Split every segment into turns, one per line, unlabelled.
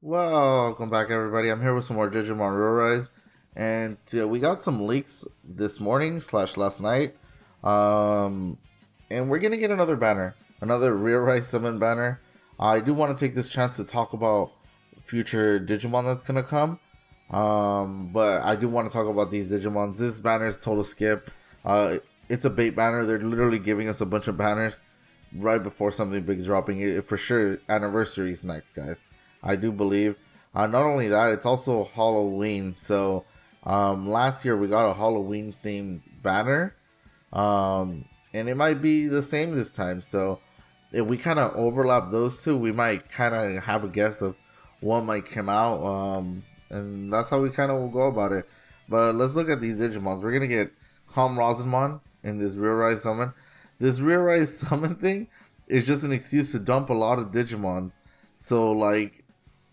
Welcome back, everybody. I'm here with some more Digimon ReArise, and we got some leaks this morning slash last night. Um, and we're gonna get another banner, another ReArise summon banner. I do want to take this chance to talk about future Digimon that's gonna come. But I do want to talk about these Digimons. This banner is total skip. It's a bait banner. They're literally giving us a bunch of banners right before something big's dropping. It for sure. Anniversary is next, guys. I do believe. Not only that, it's also Halloween. So last year we got a Halloween themed banner, and it might be the same this time. So if we kind of overlap those two, we might kind of have a guess of what might come out, and that's how we kind of will go about it. But let's look at these Digimons. We're gonna get Rosinmon in this ReArise summon. This ReArise summon thing is just an excuse to dump a lot of Digimons. So like,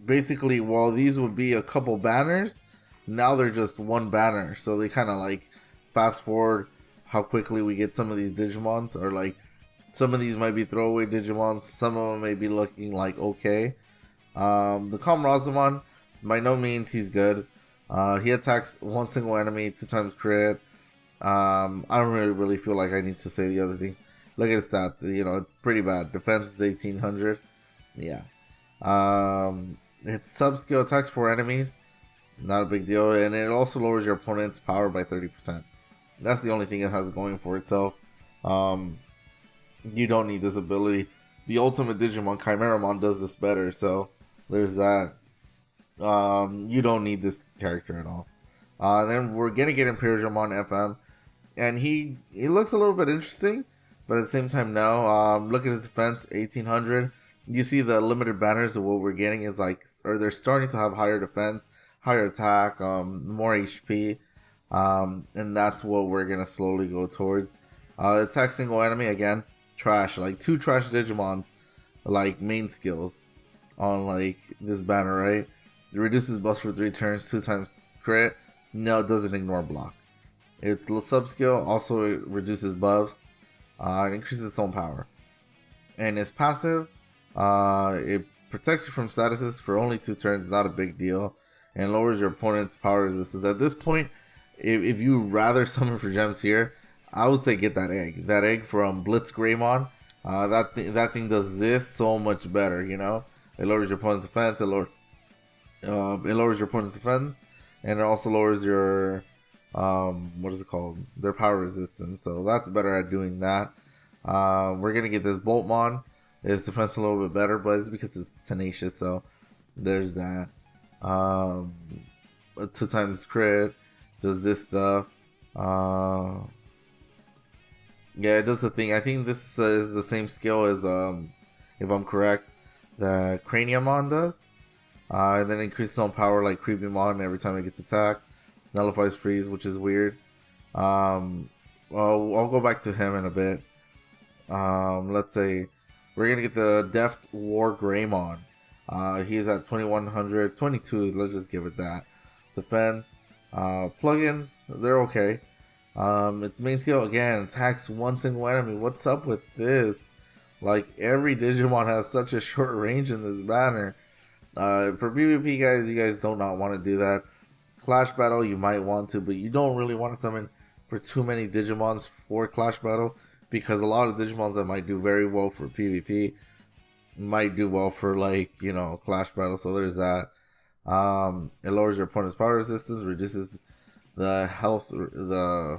basically, while these would be a couple banners, now they're just one banner. So they kind of like fast forward how quickly we get some of these Digimons, or like some of these might be throwaway Digimons. Some of them may be looking like okay. The Rosinmon, by no means he's good. He attacks one single enemy, 2 times crit. I don't really feel like I need to say the other thing. Look at his stats. You know, it's pretty bad. Defense is 1800. Yeah. Its sub-skill attacks 4 enemies. Not a big deal. And it also lowers your opponent's power by 30%. That's the only thing it has going for itself. You don't need this ability. The ultimate Digimon, Chimeramon, does this better. So, there's that. You don't need this character at all. Then we're going to get Imperialdramon FM. And he looks a little bit interesting. But at the same time, no. Look at his defense, 1800. You see the limited banners of what we're getting is like, or they're starting to have higher defense, higher attack, more HP, and that's what we're gonna slowly go towards. Attack single enemy, again, trash, like 2 trash Digimons, like main skills on like this banner, right? It reduces buffs for 3 turns, 2 times crit. No, it doesn't ignore block. Its sub skill also reduces buffs, and increases its own power, and its passive. It protects you from statuses for only 2 turns, not a big deal, and lowers your opponent's power resistance. At this point, if you rather summon for gems here, I would say get that egg. That egg from Greymon. That thing does this so much better. You know, it lowers your opponent's defense. It lowers your opponent's defense, and it also lowers your what is it called? Their power resistance. So that's better at doing that. We're gonna get this boltmon. Its defense a little bit better, but it's because it's tenacious, so there's that. 2 times crit, does this stuff. Yeah, it does the thing. I think this is the same skill as, if I'm correct, that Craniumon does. And then increases on power like Creepymon every time it gets attacked. Nullifies freeze, which is weird. I'll go back to him in a bit. Let's say we're gonna get the Deft Wargreymon. He's at 2100, 22. Let's just give it that. Defense, plugins, they're okay. Its main skill again attacks 1 single enemy. What's up with this? Like, every Digimon has such a short range in this banner. For PvP guys, you guys do not want to do that. Clash Battle, you might want to, but you don't really want to summon for too many Digimons for Clash Battle, because a lot of Digimons that might do very well for PvP might do well for, like, you know, Clash Battle. So there's that. It lowers your opponent's power resistance, reduces the health,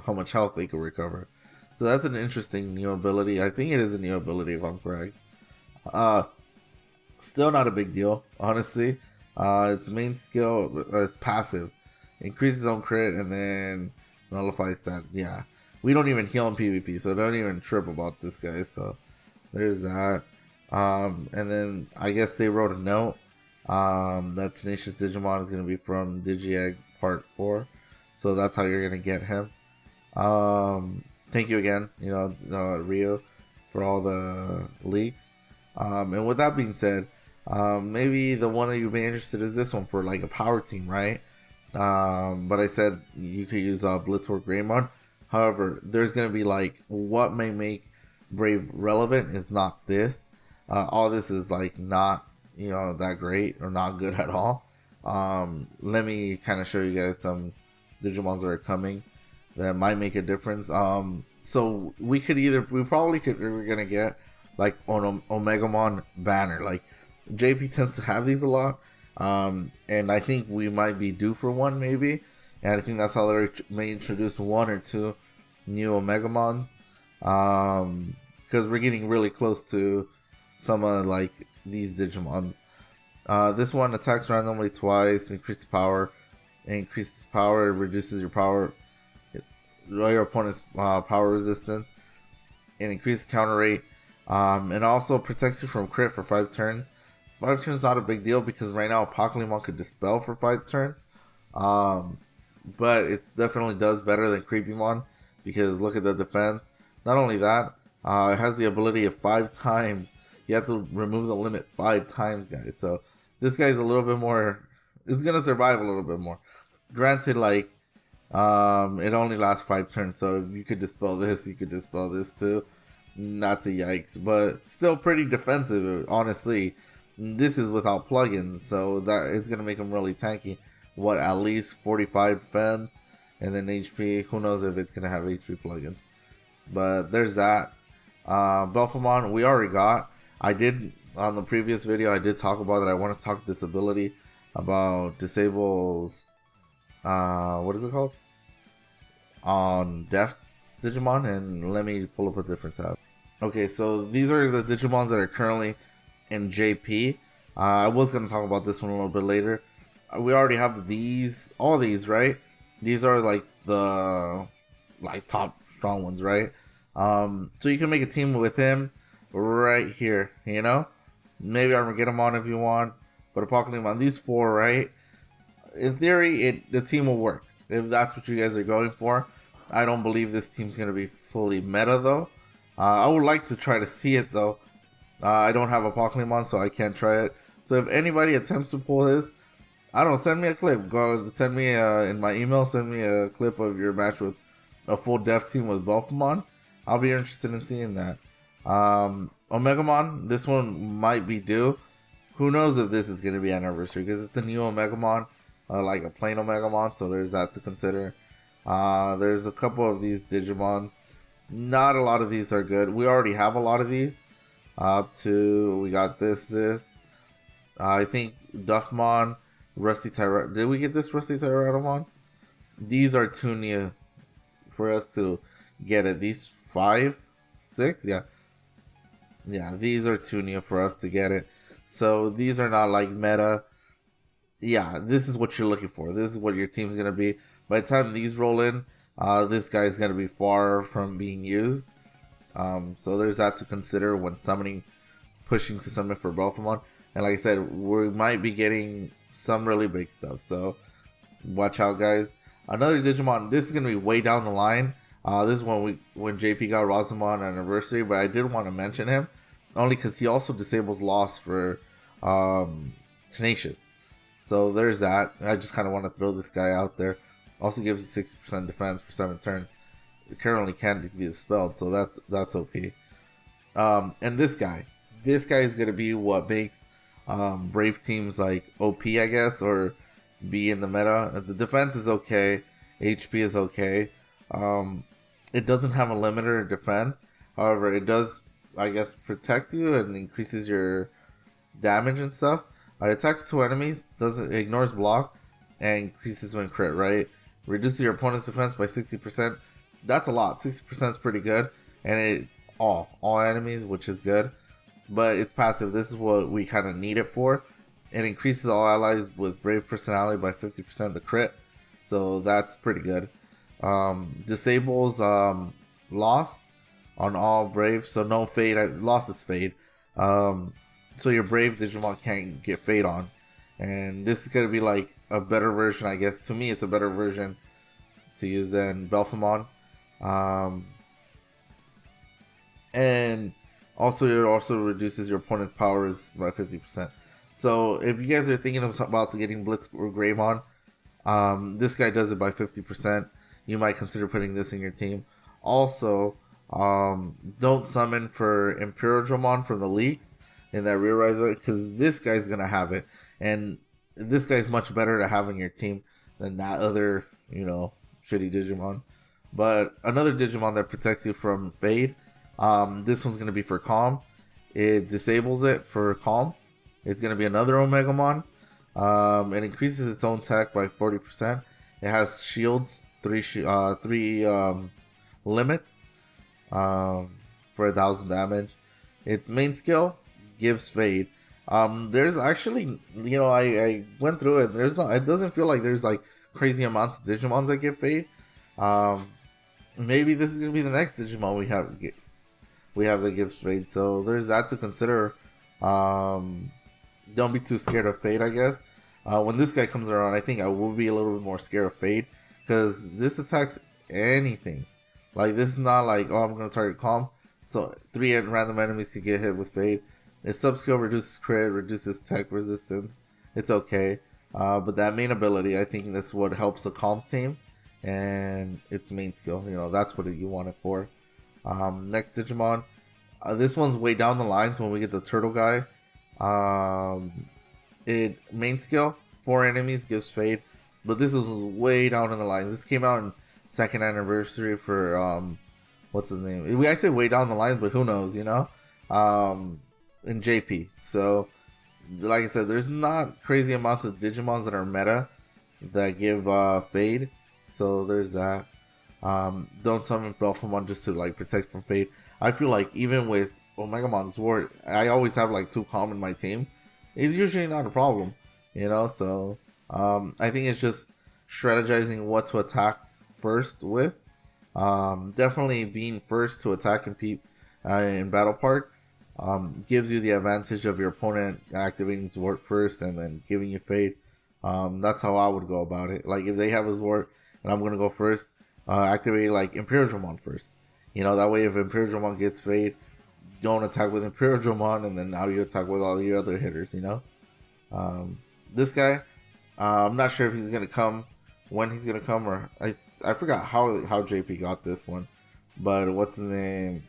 how much health they can recover. So that's an interesting new ability. I think it is a new ability, if I'm correct. Still not a big deal, honestly. Its main skill, its passive, increases on crit and then nullifies that. Yeah, we don't even heal in PvP, so don't even trip about this, guys. So there's that. And then I guess they wrote a note that Tenacious Digimon is going to be from Digi-Egg Part 4. So that's how you're going to get him. Thank you again, you know, Rio, for all the leaks. And with that being said, maybe the one that you'd be interested is this one for like a power team, right? But I said you could use Deft Wargreymon. However, there's going to be like, what may make Brave relevant is not this. All this is like not that great or not good at all. Let me kind of show you guys some Digimons that are coming that might make a difference. So we're gonna get like on Omegamon banner. Like JP tends to have these a lot, and I think we might be due for one maybe. And I think that's how they may introduce one or two new Omegamons, because we're getting really close to some of like these Digimons. This one attacks randomly twice, increases power, reduces your power, your opponent's power resistance, and increases counter rate, and also protects you from crit for 5 turns. 5 turns is not a big deal because right now Pokemon could dispel for 5 turns, but it definitely does better than Creepymon because look at the defense. Not only that, it has the ability of 5 times. You have to remove the limit 5 times, guys. So this guy's a little bit more. It's gonna survive a little bit more. Granted, like it only lasts 5 turns, so if you could dispel this, you could dispel this too. Not a yikes, but still pretty defensive. Honestly, this is without plugins, so that it's gonna make him really tanky. What, at least 45 defense, and then HP. Who knows if it's gonna have HP plugin? But there's that. Belphamon, we already got. I did on the previous video. I did talk about it. I want to talk disability about disables. What is it called? On Deft Digimon, and let me pull up a different tab. Okay, so these are the Digimons that are currently in JP. I was gonna talk about this one a little bit later. We already have these, all these, right? These are like the top strong ones, right? So you can make a team with him right here, Maybe Armageddon if you want, but a Pokemon, these 4, right? In theory, the team will work if that's what you guys are going for. I don't believe this team's gonna be fully meta though. I would like to try to see it though. I don't have a Pokemon, so I can't try it. So if anybody attempts to pull this, I don't know, send me a clip. Go send me in my email. Send me a clip of your match with a full Def team with Belphamon. I'll be interested in seeing that. Omegamon, this one might be due. Who knows if this is going to be anniversary because it's a new Omegamon, like a plain Omegamon. So there's that to consider. There's a couple of these Digimons. Not a lot of these are good. We already have a lot of these. We got this. I think Duffmon, Rusty Tyrant. Did we get this Rusty Tyrannomon? These are too new for us to get it. These 5, 6, yeah, these are too new for us to get it. So these are not like meta. Yeah, this is what you're looking for. This is what your team's gonna be. By the time these roll in, this guy's gonna be far from being used. So there's that to consider when pushing to summon for Belphamon. And like I said, we might be getting some really big stuff. So watch out, guys. Another Digimon. This is gonna be way down the line. This is when JP got Rosamon anniversary, but I did want to mention him only because he also disables loss for Tenacious. So there's that. I just kind of want to throw this guy out there. Also gives you 60% defense for 7 turns. It currently can't be dispelled, so that's OP. And this guy is gonna be what makes Brave teams like OP, I guess, or be in the meta. The defense is okay, HP is okay. It doesn't have a limiter defense. However, it does, I guess, protect you and increases your damage and stuff. It attacks 2 enemies, ignores block, and increases when crit, right? Reduces your opponent's defense by 60%. That's a lot. 60% is pretty good. And it's all enemies, which is good. But it's passive. This is what we kind of need it for. It increases all allies with Brave personality by 50% the crit. So that's pretty good. Disables Lost on all Brave. So no Fade. Lost is Fade. So your Brave Digimon can't get Fade on. And this is going to be like a better version, I guess. To me, it's a better version to use than Belphamon. And also, it also reduces your opponent's powers by 50%. So if you guys are thinking about getting Blitz or Greymon, this guy does it by 50%. You might consider putting this in your team. Also, don't summon for Imperialdramon from the leaks. in that ReArrange, because this guy's gonna have it, and this guy's much better to have on your team than that other, shitty Digimon. But another Digimon that protects you from Fade. This one's gonna be for Calm. It disables it for Calm. It's gonna be another Omegamon. It increases its own attack by 40%. It has shields, three limits, for 1,000 damage. Its main skill gives Fade. There's actually, I went through it. It doesn't feel like there's like crazy amounts of Digimons that give Fade. Maybe this is gonna be the next Digimon we have that gives Fade. So there's that to consider. Don't be too scared of Fade, I guess. When this guy comes around, I think I will be a little bit more scared of Fade, because this attacks anything. Like, this is not like, oh, I'm going to target Calm. So 3 random enemies could get hit with Fade. Its sub-skill reduces crit, reduces tech resistance. It's okay. But that main ability, I think that's what helps the Calm team. And its main skill, that's what you want it for. Next Digimon. This one's way down the lines when we get the turtle guy. It main skill, 4 enemies gives Fade. But this is way down in the lines. This came out in 2nd anniversary for what's his name? I say way down the lines, but who knows, in JP. So like I said, there's not crazy amounts of Digimons that are meta that give Fade. So there's that. Don't summon boltmon just to like protect from Fade. I feel like even with Omegamon's War, I always have like 2 Calm in my team. It's usually not a problem, so I think it's just strategizing what to attack first with. Definitely being first to attack in Battle Park gives you the advantage of your opponent activating Zwart first and then giving you Fade. That's how I would go about it. Like, if they have a Zwart and I'm going to go first, activate like Imperialdramon first. That way if Imperialdramon gets Fade, don't attack with Imperialdramon, and then now you attack with all your other hitters, This guy, I'm not sure if he's going to come, when he's going to come, or I forgot how JP got this one, but what's his name?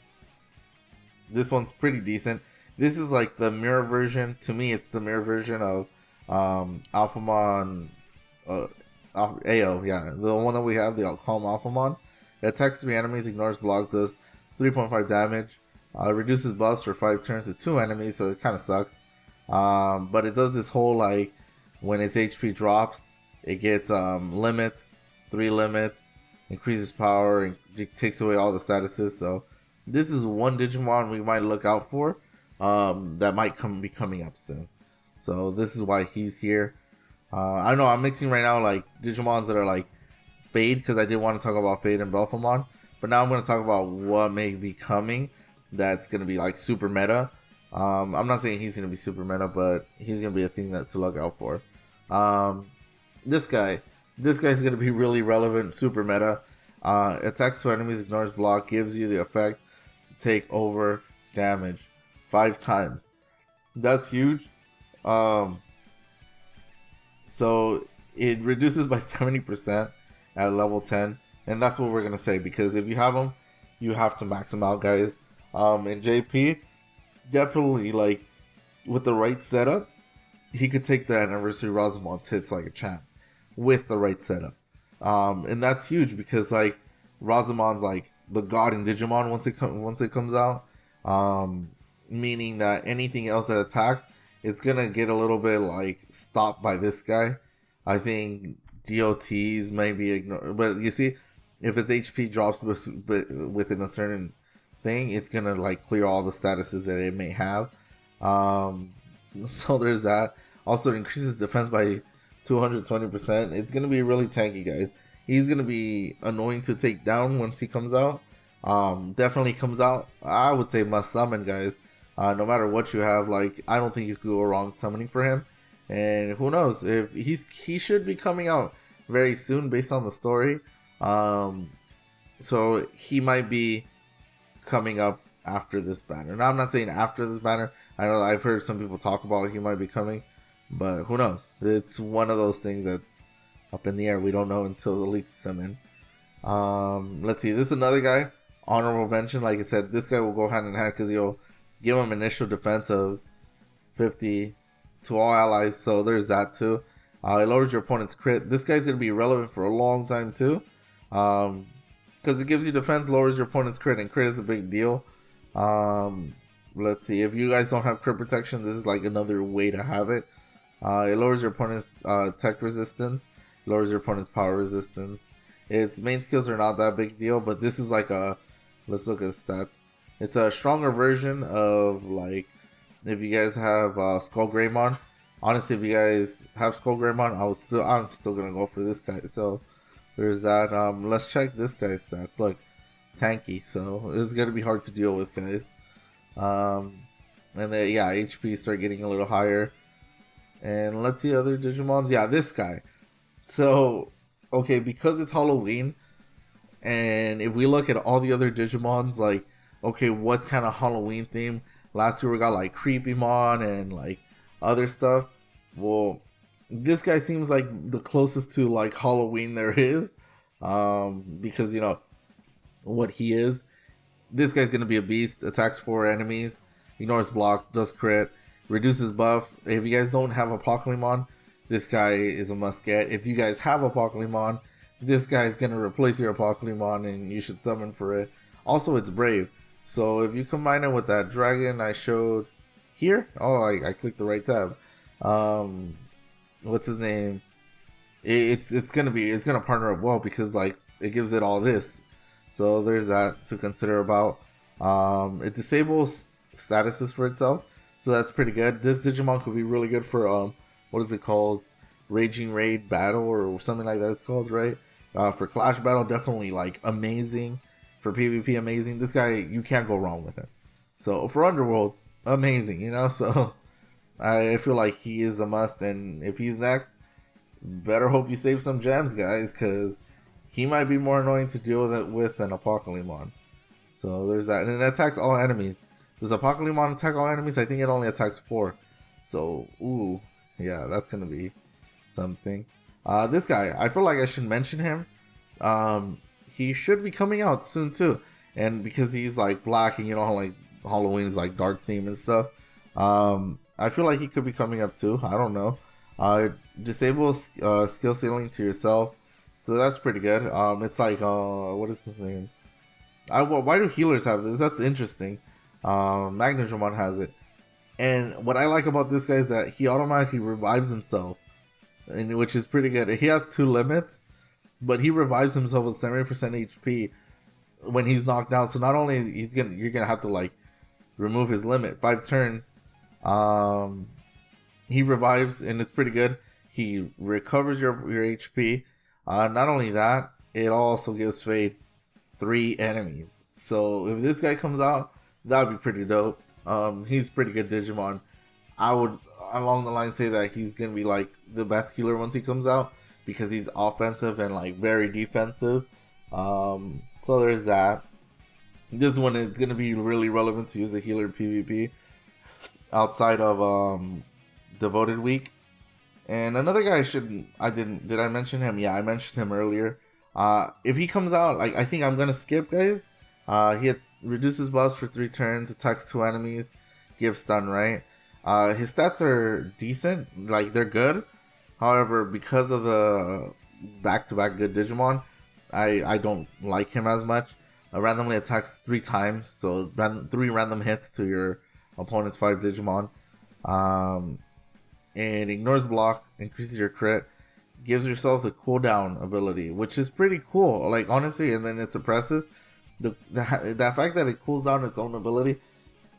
This one's pretty decent. This is like the mirror version. To me, it's the mirror version of Alphamon, AO, yeah, the one that we have, the Calm Alphamon. It attacks 3 enemies, ignores block, does 3.5 damage. Reduces buffs for 5 turns to 2 enemies, so it kind of sucks. But it does this whole, like, when its HP drops, it gets limits, 3 limits, increases power, and takes away all the statuses. So this is one Digimon we might look out for that might be coming up soon. So this is why he's here. I know I'm mixing right now like Digimons that are like Fade, because I did want to talk about Fade and Belphamon, but now I'm going to talk about what may be coming that's going to be like super meta. I'm not saying he's going to be super meta, but he's going to be a thing to look out for. This guy's going to be really relevant, super meta. Attacks 2 enemies, ignores block, gives you the effect to take over damage 5 times. That's huge. So it reduces by 70% at level 10, and that's what we're going to say, because if you have them, you have to max them out, guys. In JP, definitely, like, with the right setup, he could take the Anniversary Rosamon's hits like a champ with the right setup. And that's huge, because, like, Rosamon's like the god in Digimon once it comes out. Meaning that anything else that attacks, it's gonna get a little bit like stopped by this guy. I think DOTs may be ignored, but you see, if its HP drops within a certain thing, it's gonna like clear all the statuses that it may have. So there's that. Also, it increases defense by 220%. It's gonna be really tanky, guys. He's gonna be annoying to take down once he comes out. Definitely comes out. I would say must summon, guys. No matter what you have, like, I don't think you could go wrong summoning for him. And who knows, if he should be coming out very soon based on the story. So he might be coming up after this banner. Now, I'm not saying after this banner. I know I've heard some people talk about he might be coming, but who knows? It's one of those things that's up in the air. We don't know until the leaks come in. Let's see. This is another guy. Honorable mention. Like I said, this guy will go hand in hand because he'll give him initial defense of 50 to all allies, so there's that too. It lowers your opponent's crit. This guy's going to be relevant for a long time too, because it gives you defense, lowers your opponent's crit, and crit is a big deal. Let's see, if you guys don't have crit protection, this is like another way to have it. It lowers your opponent's tech resistance, lowers your opponent's power resistance. Its main skills are not that big deal, but this is like a, let's look at stats. It's a stronger version of, like, if you guys have Skull Greymon. Honestly, if you guys have Skull Greymon, I'm still gonna go for this guy. So there's that. Let's check this guy's stats. Look, tanky, so it's gonna be hard to deal with, guys. And then yeah, HP start getting a little higher. And let's see other Digimons. Yeah, this guy. So okay, because it's Halloween, and if we look at all the other Digimons, like, okay, what's kind of Halloween theme? Last year we got like Creepymon and like other stuff. Well, this guy seems like the closest to like Halloween there is, because you know what he is. This guy's gonna be a beast. Attacks 4 enemies, ignores block, does crit, reduces buff. If you guys don't have a Pokemon, this guy is a must get. If you guys have a Pokemon, this guy is gonna replace your Pokemon, and you should summon for it. Also, it's brave. So if you combine it with that dragon I showed here, oh, I clicked the right tab. What's his name? It's gonna partner up well, because like it gives it all this. So there's that to consider about. It disables statuses for itself, so that's pretty good. This Digimon could be really good for what is it called? Raging Raid Battle or something like that. It's called, right? For Clash Battle, definitely like amazing. For PvP, amazing. This guy, you can't go wrong with him. So for Underworld, amazing, you know. So I feel like he is a must, and if he's next, better hope you save some gems, guys, because he might be more annoying to deal with than a Pokemon. So there's that, and it attacks all enemies. Does a Pokemon attack all enemies? I think it only attacks 4. So ooh, yeah, that's gonna be something. This guy, I feel like I should mention him. He should be coming out soon too, and because he's like black, and you know, like Halloween is like dark theme and stuff. I feel like he could be coming up too. I don't know. Disables skill ceiling to yourself, so that's pretty good. It's like what is his name? Why do healers have this? That's interesting. Magnadramon has it, and what I like about this guy is that he automatically revives himself, and which is pretty good. He has 2 limits, but he revives himself with 70% HP when he's knocked down. So not only you're gonna have to like remove his limit 5 turns. He revives, and it's pretty good. He recovers your HP. Not only that, it also gives Fade 3 enemies. So if this guy comes out, that'd be pretty dope. He's pretty good Digimon. I would along the line say that he's gonna be like the best healer once he comes out, because he's offensive and like very defensive. So there's that. This one is gonna be really relevant to use a healer in PvP outside of Devoted Week. And another guy did I mention him? Yeah, I mentioned him earlier. If he comes out, like, I think I'm gonna skip, guys. He reduces buffs for 3 turns, attacks 2 enemies, gives stun, right? His stats are decent, like they're good. However, because of the back-to-back good Digimon, I don't like him as much. Randomly attacks 3 times, so 3 random hits to your opponent's 5 Digimon. And ignores block, increases your crit, gives yourself the cooldown ability, which is pretty cool, like, honestly. And then it suppresses the fact that it cools down its own ability.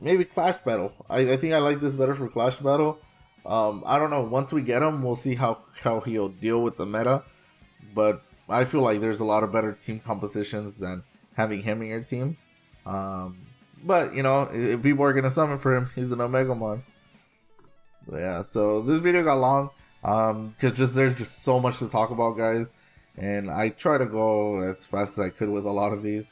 Maybe Clash Battle. I think I like this better for Clash Battle. I don't know. Once we get him, we'll see how he'll deal with the meta. But I feel like there's a lot of better team compositions than having him in your team. But, you know, if people are going to summon for him, he's an Omegamon. Yeah, so this video got long. Because there's just so much to talk about, guys. And I try to go as fast as I could with a lot of these.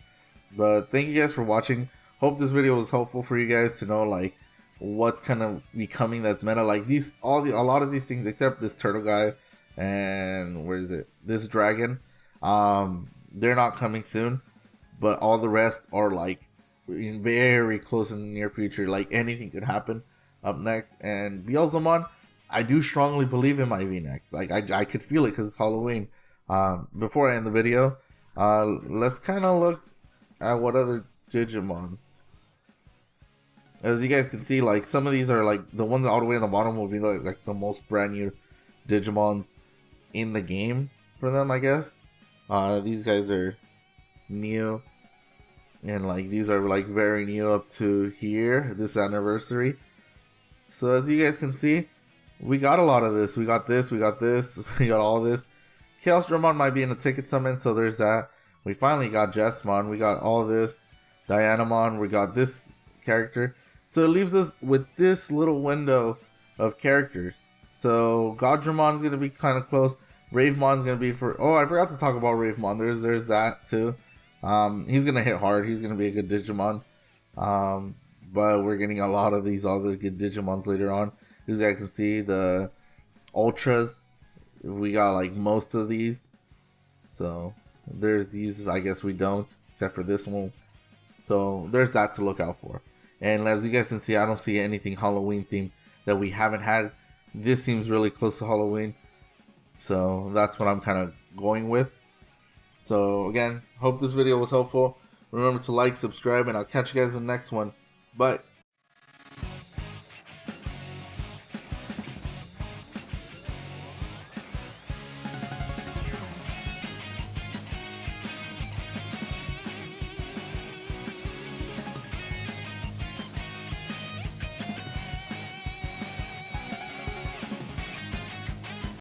But thank you guys for watching. Hope this video was helpful for you guys to know, like, what's kind of becoming that's meta. Like a lot of these things, except this turtle guy and this dragon, they're not coming soon, but all the rest are like very close in the near future. Like anything could happen. up next. And Beelzemon, I do strongly believe it might be next. Like I could feel it because it's Halloween. Before I end the video, let's kind of look at what other Digimons. As you guys can see, like some of these are like the ones all the way on the bottom will be like the most brand new Digimons in the game for them, I guess. These guys are new, and like these are like very new up to here, this anniversary. So as you guys can see, we got a lot of this. We got this, we got this, we got all this. Chaosdramon might be in a ticket summon, so there's that. We finally got Jessmon, we got all this. Dianamon, we got this character. So it leaves us with this little window of characters. So Goddramon's going to be kind of close. Ravemon's going to be for... Oh, I forgot to talk about Ravemon. There's that too. He's going to hit hard. He's going to be a good Digimon. But we're getting a lot of these other good Digimons later on. As you guys can see, the Ultras. We got like most of these. So there's these. I guess we don't. Except for this one. So there's that to look out for. And as you guys can see, I don't see anything Halloween themed that we haven't had. This seems really close to Halloween. So that's what I'm kind of going with. So again, hope this video was helpful. Remember to like, subscribe, and I'll catch you guys in the next one. Bye.